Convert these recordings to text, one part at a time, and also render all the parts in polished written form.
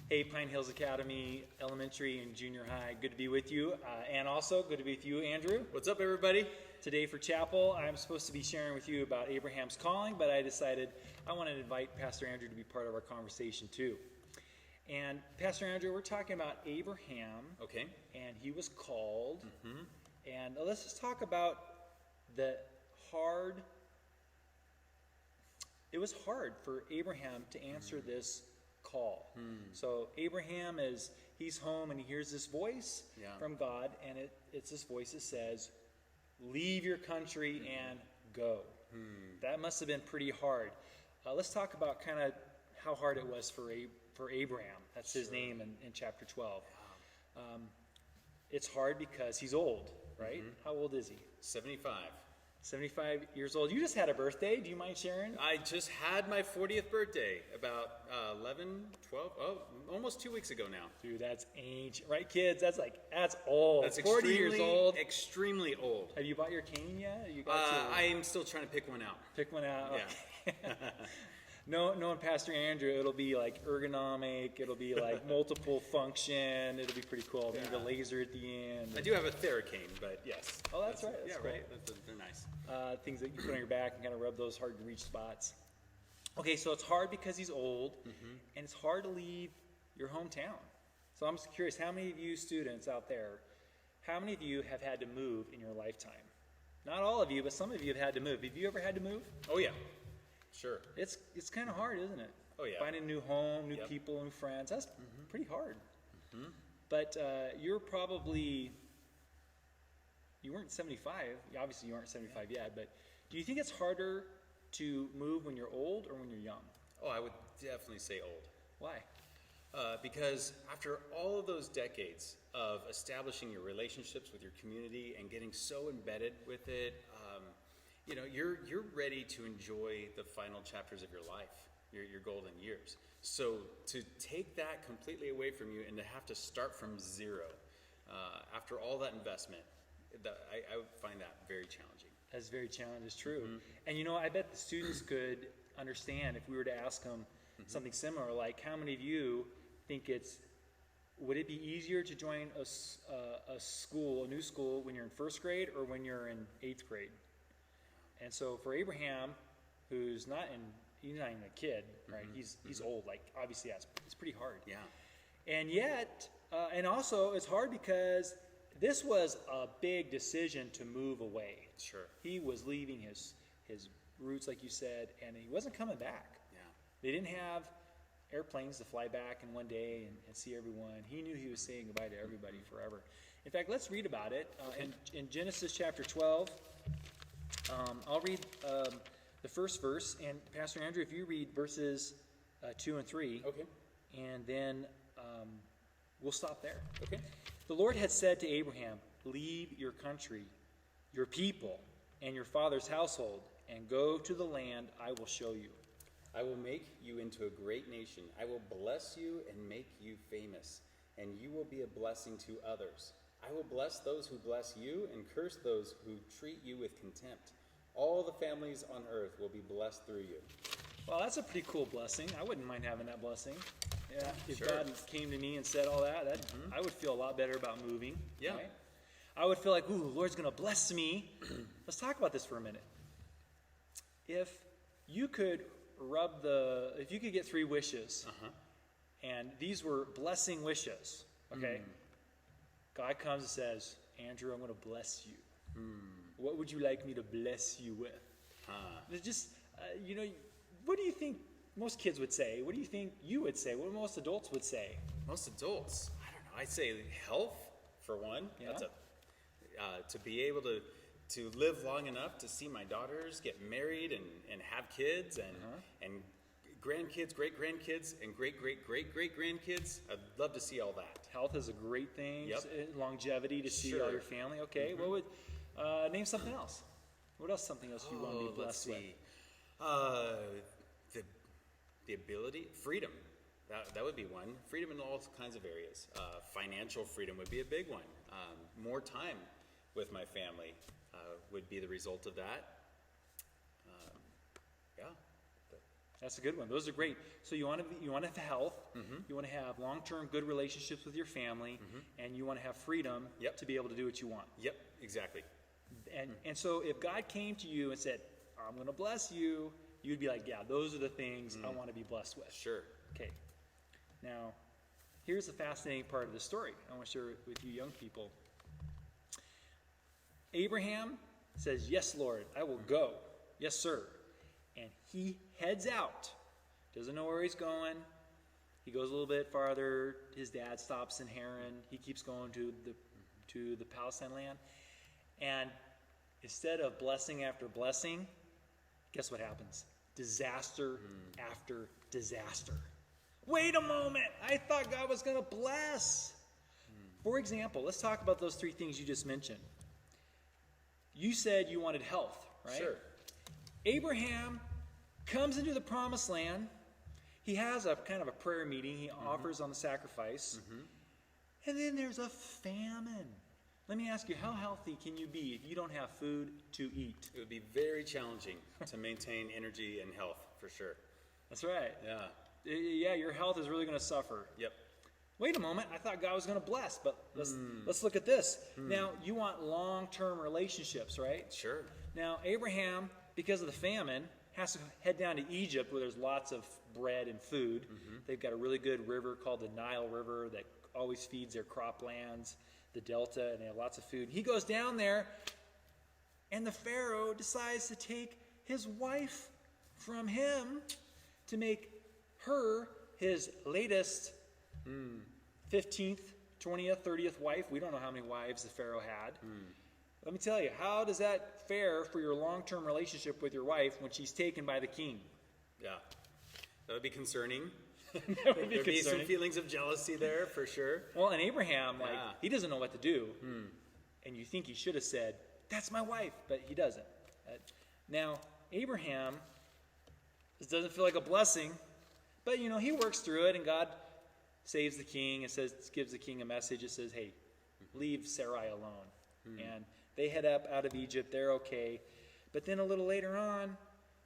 Hey, Pine Hills Academy, elementary and junior high, good to be with you. And also, good to be with you, Andrew. What's up, everybody? Today for chapel, I'm supposed to be sharing with you about Abraham's calling, but I decided I wanted to invite Pastor Andrew to be part of our conversation too. And Pastor Andrew, we're talking about Abraham. Okay. And he was called. And let's just talk about it was hard for Abraham to answer this call. So Abraham he's home and he hears this voice from God, and it's this voice that says, leave your country and go. That must have been pretty hard. Let's talk about kind of how hard it was for Abraham. That's his name in chapter 12. It's hard because he's old, right? How old is he? 75. 75 years old. You just had a birthday. Do you mind sharing? I just had my 40th birthday about almost 2 weeks ago now. Dude, that's ancient. Right, kids? That's old. That's 40 years old. Extremely old. Have you bought your cane yet? I am still trying to pick one out. Pick one out? Yeah. Okay. Knowing Pastor Andrew, it'll be like ergonomic, it'll be like multiple function, it'll be pretty cool. Maybe the laser at the end. I do have a Theracane, but yes. Oh, that's right. That's cool. Right. They're nice. Things that you put on your back and kind of rub those hard to reach spots. Okay, so it's hard because he's old, and it's hard to leave your hometown. So I'm just curious, how many of you students out there, how many of you have had to move in your lifetime? Not all of you, but some of you have had to move. Have you ever had to move? Oh, yeah. Sure. It's kind of hard, isn't it? Oh, yeah. Finding a new home, new people, new friends. That's pretty hard. But you weren't 75. Obviously, you aren't 75 yet. But do you think it's harder to move when you're old or when you're young? Oh, I would definitely say old. Why? Because after all of those decades of establishing your relationships with your community and getting so embedded with it, you're ready to enjoy the final chapters of your life, your golden years. So to take that completely away from you and to have to start from zero after all that investment, I would find that very challenging. That's very challenging. It's true. And I bet the students could understand if we were to ask them something similar, like how many of you think would it be easier to join a new school when you're in first grade or when you're in 8th grade? And so for Abraham, he's not even a kid, right? He's old. Like obviously, it's pretty hard. Yeah. And yet, and also it's hard because this was a big decision to move away. Sure. He He was leaving his roots, like you said, and he wasn't coming back. Yeah. They didn't have airplanes to fly back in one day and see everyone. He knew he was saying goodbye to everybody forever. In fact, let's read about it in Genesis chapter 12. I'll read the first verse, and Pastor Andrew, if you read verses 2 and 3, Okay. and then we'll stop there. Okay. The Lord had said to Abraham, leave your country, your people, and your father's household, and go to the land I will show you. I will make you into a great nation. I will bless you and make you famous, and you will be a blessing to others. I will bless those who bless you and curse those who treat you with contempt. All the families on earth will be blessed through you. Well, that's a pretty cool blessing. I wouldn't mind having that blessing. Yeah, if Sure. God came to me and said all that, I would feel a lot better about moving. Yeah. Right? I would feel like, ooh, the Lord's going to bless me. Let's talk about this for a minute. If you could get 3 wishes, and these were blessing wishes, okay? God comes and says, Andrew, I'm going to bless you. What would you like me to bless you with? It's just, what do you think most kids would say? What do you think you would say? What most adults would say? Most adults, I don't know. I'd say health, for one. Yeah. That's to be able to live long enough to see my daughters get married and have kids and grandkids, great-grandkids, and great-great-great-great-grandkids. I'd love to see all that. Health is a great thing. Yep. Longevity to see all your family. Okay, what would name something else? What else? Something else you want to be blessed with? The ability, freedom. That would be one. Freedom in all kinds of areas. Financial freedom would be a big one. More time with my family would be the result of that. That's a good one. Those are great. So you want to have health, you want to have long-term good relationships with your family, and you want to have freedom to be able to do what you want. Yep, exactly. And so if God came to you and said, I'm going to bless you, you'd be like, yeah, those are the things I want to be blessed with. Sure. Okay. Now, here's the fascinating part of the story I want to share with you young people. Abraham says, yes, Lord, I will go. Yes, sir. And he heads out. Doesn't know where he's going. He goes a little bit farther. His dad stops in Haran. He keeps going to the Palestine land. And instead of blessing after blessing, guess what happens? Disaster after disaster. Wait a moment. I thought God was going to bless. For example, let's talk about those three things you just mentioned. You said you wanted health, right? Sure. Abraham comes into the promised land. He has a kind of a prayer meeting. He offers on the sacrifice. And then there's a famine. Let me ask you, how healthy can you be if you don't have food to eat? It would be very challenging to maintain energy and health, for sure. That's right. Yeah. Yeah, your health is really going to suffer. Yep. Wait a moment, I thought God was going to bless, but let's look at this. Now, you want long-term relationships, right? Sure. Now, Abraham, because of the famine, has to head down to Egypt where there's lots of bread and food. They've got a really good river called the Nile River that always feeds their croplands, the delta, and they have lots of food. He goes down there, and the Pharaoh decides to take his wife from him to make her his latest 15th, 20th, 30th wife. We don't know how many wives the Pharaoh had. Let me tell you, how does that fare for your long-term relationship with your wife when she's taken by the king? Yeah. That would be concerning. There'd There'd be some feelings of jealousy there, for sure. Well, and Abraham, he doesn't know what to do. And you think he should have said, that's my wife, but he doesn't. Now, Abraham, this doesn't feel like a blessing, but, he works through it, and God saves the king and gives the king a message. It says, hey, leave Sarai alone. And they head up out of Egypt. They're okay. But then a little later on,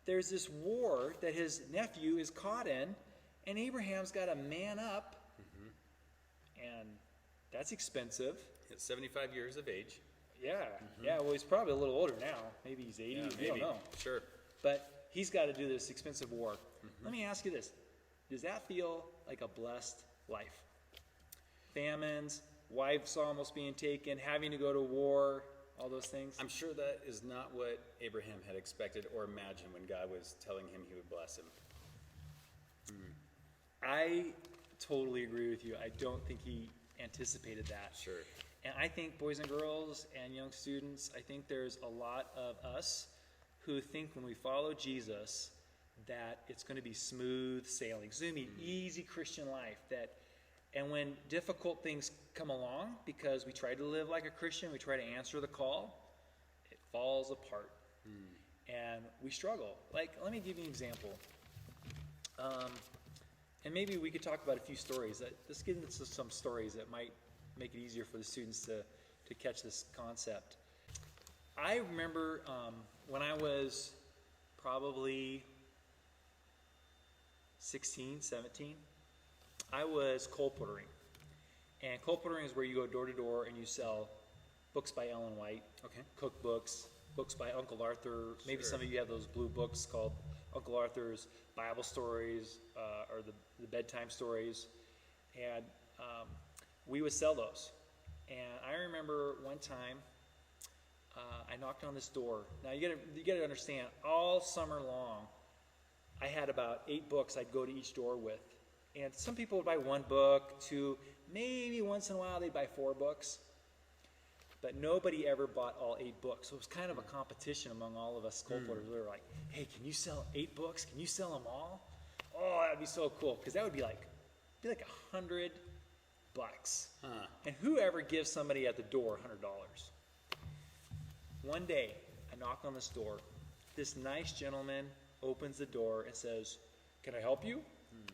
there's this war that his nephew is caught in, and Abraham's got to man up, and that's expensive. At 75 years of age. Yeah, well, he's probably a little older now. Maybe he's 80, we don't know. Sure. But he's got to do this expensive war. Let me ask you this. Does that feel like a blessed life? Famines, wives almost being taken, having to go to war, all those things? I'm sure that is not what Abraham had expected or imagined when God was telling him he would bless him. I totally agree with you. I don't think he anticipated that. Sure. And I think, boys and girls and young students, I think there's a lot of us who think when we follow Jesus that it's going to be smooth sailing. It's going to be an easy Christian life. And when difficult things come along, because we try to live like a Christian, we try to answer the call, it falls apart. And we struggle. Let me give you an example. And maybe we could talk about a few stories. Let's get into some stories that might make it easier for the students to catch this concept. I remember when I was probably 16, 17, I was coal puttering. And coal puttering is where you go door to door and you sell books by Ellen White, cookbooks, books by Uncle Arthur. Maybe some of you have those blue books called Uncle Arthur's Bible Stories or the bedtime stories. And we would sell those. And I remember one time I knocked on this door. Now you gotta understand, all summer long, I had about 8 books I'd go to each door with. And some people would buy 1 book, 2, maybe once in a while they'd buy 4 books. But nobody ever bought all 8 books. So it was kind of a competition among all of us coal putters. We were like, hey, can you sell 8 books? Can you sell them all? Oh, that'd be so cool. Because that would be like $100. And whoever gives somebody at the door $100. One day, I knock on this door. This nice gentleman opens the door and says, can I help you?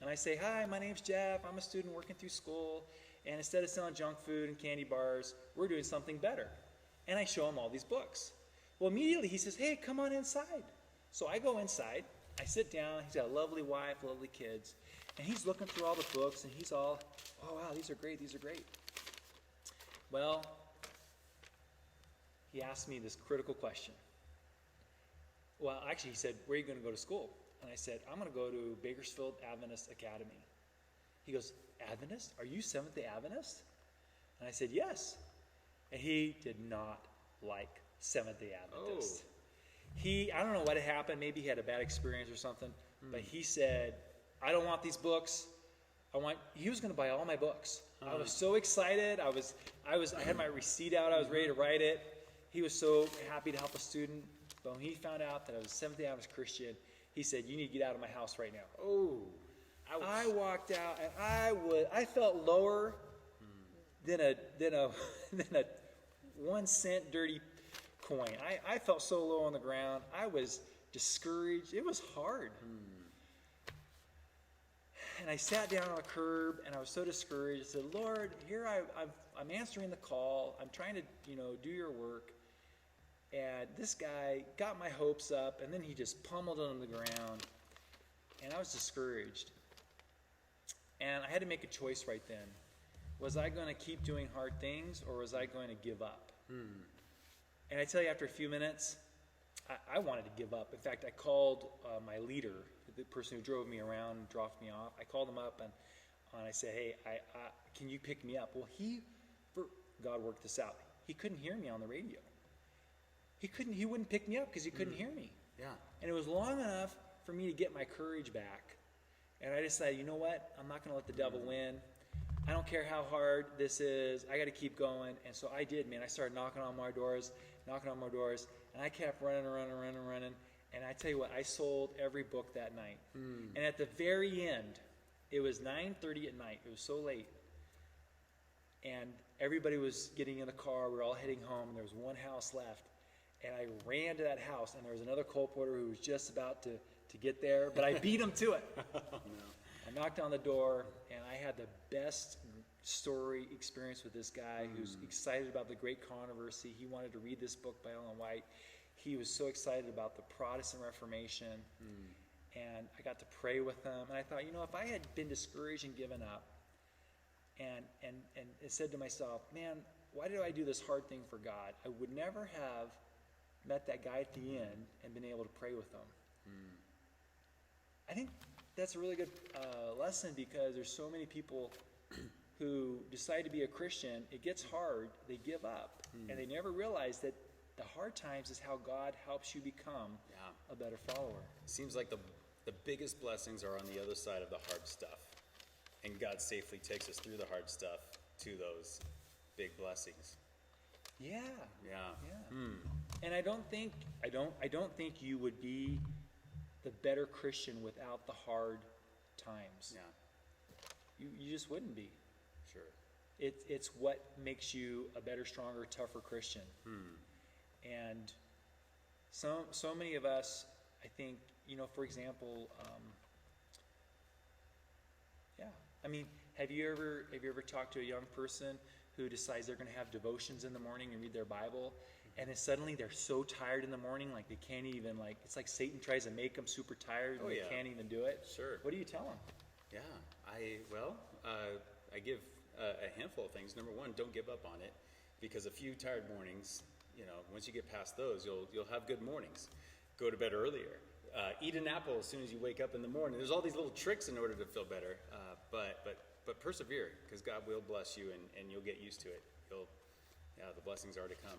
And I say, hi, my name's Jeff. I'm a student working through school. And instead of selling junk food and candy bars, we're doing something better. And I show him all these books. Well, immediately he says, hey, come on inside. So I go inside, I sit down. He's got a lovely wife, lovely kids, and he's looking through all the books, and he's all, oh wow, these are great, these are great. Well, he asked me this critical question. Well, actually, he said, where are you going to go to school? And I said, I'm going to go to Bakersfield Adventist Academy. He goes, Adventist? Are you Seventh-day Adventist? And I said, yes. And he did not like Seventh-day Adventist. I don't know what had happened. Maybe he had a bad experience or something. But he said, I don't want these books. He was going to buy all my books. I was so excited. I had my receipt out. I was ready to write it. He was so happy to help a student. But when he found out that I was a Seventh-day Adventist Christian, he said, you need to get out of my house right now. Oh. Ouch. I walked out, and I felt lower than a 1 cent dirty coin. I felt so low on the ground. I was discouraged. It was hard. And I sat down on a curb, and I was so discouraged. I said, Lord, here I'm answering the call. I'm trying to, do your work. And this guy got my hopes up, and then he just pummeled it on the ground. And I was discouraged. And I had to make a choice right then. Was I going to keep doing hard things, or was I going to give up? And I tell you, after a few minutes, I wanted to give up. In fact, I called my leader, the person who drove me around and dropped me off. I called him up, and I said, hey, can you pick me up? Well, God worked this out. He couldn't hear me on the radio. He wouldn't pick me up because he couldn't hear me. Yeah. And it was long enough for me to get my courage back. And I decided, you know what? I'm not going to let the devil win. I don't care how hard this is. I got to keep going. And so I did, man. I started knocking on more doors, and I kept running. And I tell you what, I sold every book that night. And at the very end, it was 9:30 at night. It was so late. And everybody was getting in the car. We were all heading home, and there was one house left. And I ran to that house, and there was another colporteur who was just about to get there, but I beat him to it. Oh, no. I knocked on the door, and I had the best story experience with this guy who's excited about the great controversy. He wanted to read this book by Ellen White. He was so excited about the Protestant Reformation, and I got to pray with him. And I thought, if I had been discouraged and given up, and said to myself, man, why did I do this hard thing for God? I would never have met that guy at the end and been able to pray with him. I think that's a really good lesson, because there's so many people who decide to be a Christian. It gets hard, they give up, and they never realize that the hard times is how God helps you become a better follower. Seems like the biggest blessings are on the other side of the hard stuff, and God safely takes us through the hard stuff to those big blessings. Yeah. Yeah. And I don't think you would be the better Christian without the hard times. Yeah. You just wouldn't be. Sure. It's what makes you a better, stronger, tougher Christian. And so many of us, I think, for example, have you ever talked to a young person who decides they're going to have devotions in the morning and read their Bible, and then suddenly they're so tired in the morning, like they can't even, it's like Satan tries to make them super tired, and they can't even do it? Sure. What do you tell them? Yeah. I give a handful of things. Number one, don't give up on it, because a few tired mornings, once you get past those, you'll have good mornings. Go to bed earlier. Eat an apple as soon as you wake up in the morning. There's all these little tricks in order to feel better, but persevere, because God will bless you, and you'll get used to it. The blessings are to come.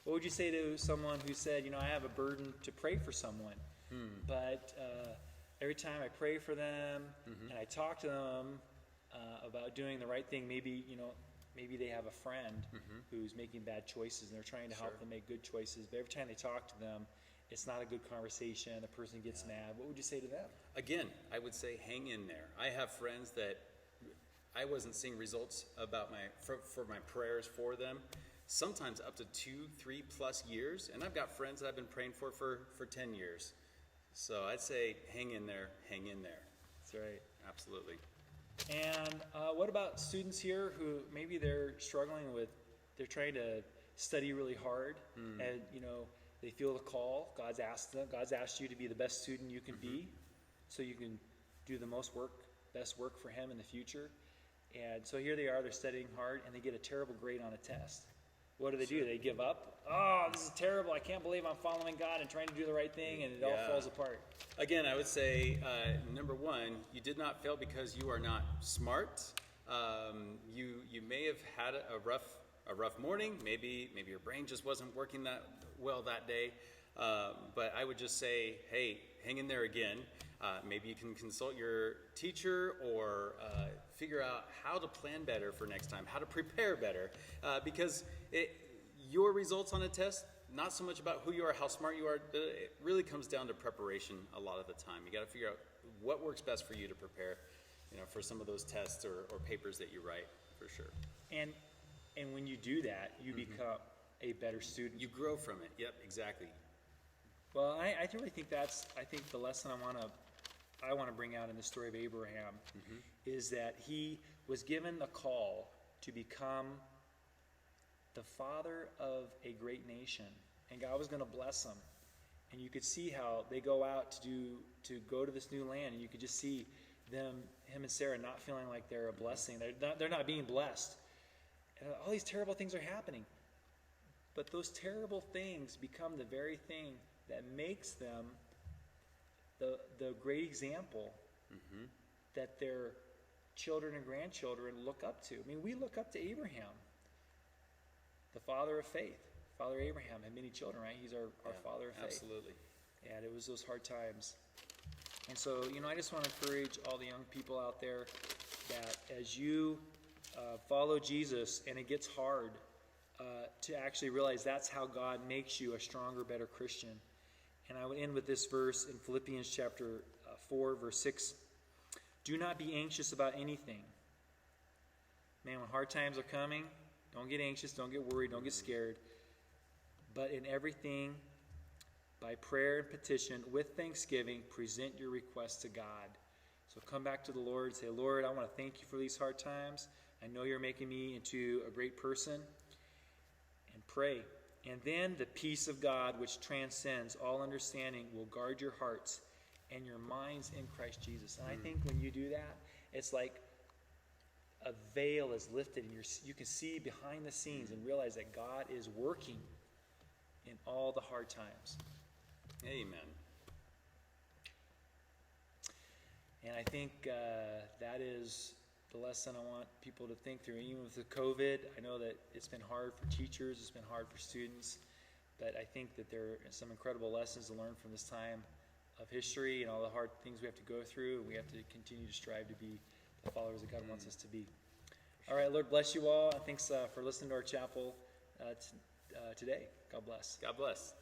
What would you say to someone who said, I have a burden to pray for someone, but every time I pray for them and I talk to them about doing the right thing, maybe they have a friend who's making bad choices, and they're trying to help them make good choices, but every time they talk to them, it's not a good conversation, the person gets mad. What would you say to them? Again, I would say hang in there. I have friends that I wasn't seeing results for my prayers for them, sometimes up to 2-3+ years, and I've got friends that I've been praying for 10 years. So I'd say hang in there. That's right. Absolutely. And what about students here who maybe they're struggling with, they're trying to study really hard, and They feel the call. God's asked you to be the best student you can be, so you can do the best work for Him in the future. And so here they are, they're studying hard, and they get a terrible grade on a test. What do? They give up. Oh, this is terrible. I can't believe I'm following God and trying to do the right thing, and it all falls apart. Again, I would say, number one, you did not fail because you are not smart. You may have had a rough morning. Maybe your brain just wasn't working that well that day. But I would just say, hey, hang in there again. Maybe you can consult your teacher or figure out how to plan better for next time, how to prepare better. Because your results on a test, not so much about who you are, how smart you are, it really comes down to preparation a lot of the time. You got to figure out what works best for you to prepare, for some of those tests or papers that you write, for sure. And when you do that, you become a better student. You grow from it. Yep, exactly. Well, I really think the lesson I want to bring out in the story of Abraham is that he was given the call to become the father of a great nation, and God was going to bless him. And you could see how they go out to go to this new land, and you could just see him and Sarah not feeling like they're a blessing. They're not being blessed. And all these terrible things are happening. But those terrible things become the very thing that makes them the great example that their children and grandchildren look up to. I mean, we look up to Abraham, the father of faith. Father Abraham had many children, right? He's our father of faith. Absolutely. And it was those hard times. And so, I just want to encourage all the young people out there that as you follow Jesus and it gets hard, to actually realize that's how God makes you a stronger, better Christian. And I would end with this verse in Philippians chapter 4, verse 6. Do not be anxious about anything. Man, when hard times are coming, don't get anxious, don't get worried, don't get scared. But in everything, by prayer and petition, with thanksgiving, present your requests to God. So come back to the Lord and say, Lord, I want to thank you for these hard times. I know you're making me into a great person. And pray. And then the peace of God, which transcends all understanding, will guard your hearts and your minds in Christ Jesus. And I think when you do that, it's like a veil is lifted, and you can see behind the scenes and realize that God is working in all the hard times. Amen. And I think that is the lesson I want people to think through. Even with the COVID, I know that it's been hard for teachers, it's been hard for students, but I think that there are some incredible lessons to learn from this time of history and all the hard things we have to go through, and we have to continue to strive to be the followers that God wants us to be. All right, Lord bless you all. Thanks for listening to our chapel today. God bless. God bless.